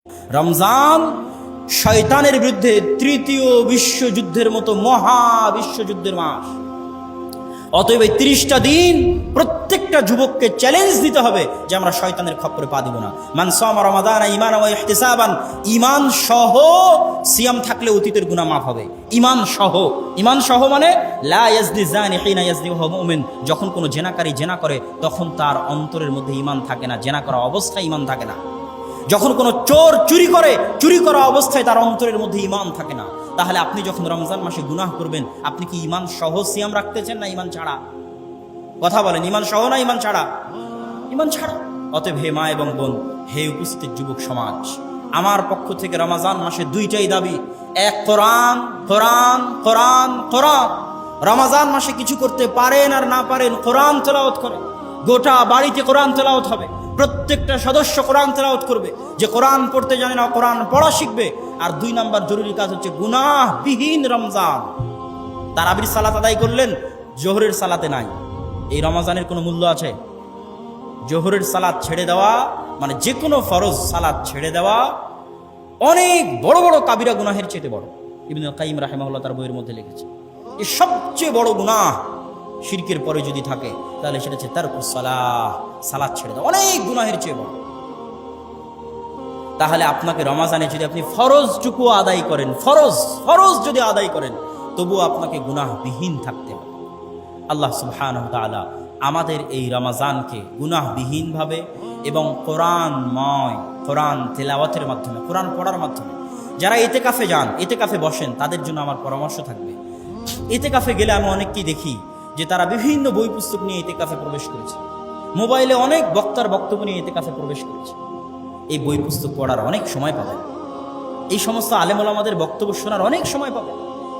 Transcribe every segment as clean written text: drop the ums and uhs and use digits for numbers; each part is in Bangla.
রমজান শয়তানের বিরুদ্ধে তৃতীয় বিশ্বযুদ্ধের মতো মহা বিশ্বযুদ্ধের মাস। অতএব এই 30টা দিন প্রত্যেকটা যুবককে চ্যালেঞ্জ দিতে হবে যে আমরা শয়তানের খপ্পরে পা দিব না। মান সামা রমাদানা ঈমানান ওয়া ইহতিসাবান, ঈমান সহ সিয়াম থাকলে অতীতের গুনাহ মাফ হবে। ঈমান সহ মানে লা ইয়াজনি জানি হিনা ইয়াজনি ওয়া হুয়া মুমিন। যখন কোনো জেনাকারী জেনা করে তখন তার অন্তরের মধ্যে ঈমান থাকে না, জেনা করা অবস্থায় ঈমান থাকে না। যখন কোনো চোর চুরি করা অবস্থায় তার অন্তরের মধ্যে ঈমান থাকে না। তাহলে আপনি যখন রমজান মাসে গুনাহ করবেন, আপনি কি ঈমান সহ সিয়াম রাখতেছেন না ঈমান ছাড়া? কথা বলেন, ঈমান সহ না ঈমান ছাড়া? ঈমান ছাড়া। অতএব হে মা এবং বোন, হে উপস্থিত যুবক সমাজ, আমার পক্ষ থেকে রমজান মাসে দুইটাই দাবি। এক, কোরআন কোরআন কোরআন কোরআন। রমজান মাসে কিছু করতে পারেন আর না পারেন, কোরআন তেলাওয়াত করেন। গোটা বাড়িতে কোরআন তেলাওয়াত হবে, প্রত্যেকটা সদস্য কোরআন তেলাওয়াত করবে। যে কোরআন পড়তে জানে না কোরআন পড়া শিখবে। আর 2 নাম্বার জরুরি কাজ হচ্ছে গুনাহবিহীন রমজান। তারাবির সালাত আদায় করলেন, জোহরের সালাতে নাই, এই রমজানের কোনো মূল্য আছে? জোহরের সালাত ছেড়ে দেওয়া মানে যে কোনো ফরজ সালাত ছেড়ে দেওয়া অনেক বড় বড় কাবিরা গুনাহের চেয়ে বড়। ইবনে কাইয়িম রাহিমাহুল্লাহ তার বইয়ের মধ্যে লিখেছে এই সবচেয়ে বড় গুনাহ শিরকের পরে যদি থাকে তাহলে সেটা হচ্ছে তারকুস সালাহ, সালাত ছেড়ে দেওয়া, অনেক গুনাহের চেয়ে বড়। তাহলে আপনাকে রমজানে যদি আপনি ফরজটুকু আদায় করেন, ফরজ যদি আদায় করেন, তবুও আপনাকে গুনাহবিহীন থাকতে হবে। আল্লাহ সুবহানাহু ওয়া তাআলা আমাদের এই রমজানকে গুনাহবিহীনভাবে এবং কোরআনময়, কোরআন তেলাওয়াতের মাধ্যমে, কোরআন পড়ার মাধ্যমে, যারা ইতিকাফে যান, ইতিকাফে বসেন, তাদের জন্য আমার পরামর্শ থাকবে। ইতিকাফে গেলে আমি অনেককেই দেখি যে তারা বিভিন্ন বই পুস্তক নিয়ে ইতিকাফে প্রবেশ করেছে, মোবাইলে অনেক বক্তার বক্তব্য নিয়ে ইতিকাফে প্রবেশ করেছে। এই বই পুস্তক পড়ার অনেক সময় পাবেন, এই সমস্ত আলেম ওলামাদের বক্তব্য শোনার অনেক সময় পাবেন।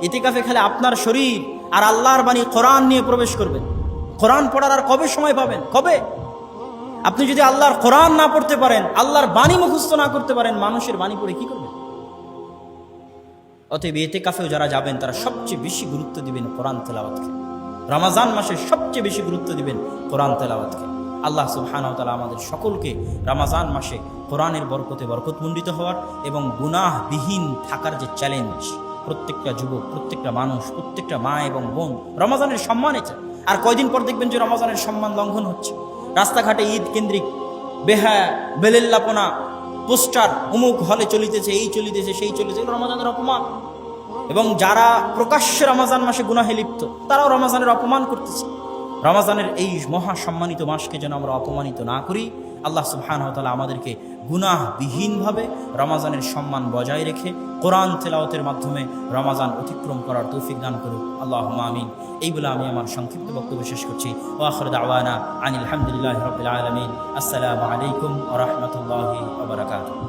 ইতিকাফে খেলে আপনার শরীর আর আল্লাহর বাণী কোরআন নিয়ে প্রবেশ করবেন। কোরআন পড়ার আর কবে সময় পাবেন? কবে? আপনি যদি আল্লাহর কোরআন না পড়তে পারেন, আল্লাহর বাণী মুখস্থ না করতে পারেন, মানুষের বাণী পড়ে কি করবেন? অতএব ইতিকাফেও যারা যাবেন তারা সবচেয়ে বেশি গুরুত্ব দিবেন কোরআন তেলাওয়াতকে। রমজান মাসে সবচেয়ে বেশি গুরুত্ব দিবেন কোরআন তেলাওয়াতকে। আল্লাহ সুবহানাহু ওয়া তাআলা আমাদের সকলকে রমজান মাসে কোরআনের বরকতে বরকতমণ্ডিত হওয়ার এবং গুনাহবিহীন থাকার যে চ্যালেঞ্জ, প্রত্যেকটা যুবক, প্রত্যেকটা মানুষ, প্রত্যেকটা মা এবং বোন রমজানের সম্মান এটা। আর কয়দিন পর দেখবেন যে রমজানের সম্মান লঙ্ঘন হচ্ছে। রাস্তাঘাটে ঈদ কেন্দ্রিক বেহায়া বেলেল্লাপনা, পোস্টার, অমুক হলে চলিতেছে, এই চলিতেছে, সেই চলিতেছে, রমজানের অপমান। এবং যারা প্রকাশ্যে রমজান মাসে গুনাহে লিপ্ত, তারাও রমজানের অপমান করতেছে। রমজানের এই মহা সম্মানিত মাসকে যেন আমরা অপমানিত না করি। আল্লাহ সুবহানাহু ওয়া তাআলা আমাদেরকে গুনাহবিহীনভাবে রমজানের সম্মান বজায় রেখে কোরআন তেলাওয়াতের মাধ্যমে রমজান অতিক্রম করার তৌফিক দান করুক। আল্লাহুম্মা আমিন। এই বলে আমি আমার সংক্ষিপ্ত বক্তব্য শেষ করছি। ওয়া আখিরু দাওয়ানা আনিল হামদুলিল্লাহি রাব্বিল আলামিন। আসসালামু আলাইকুম ওয়া রাহমাতুল্লাহি ওয়া বারাকাতুহু।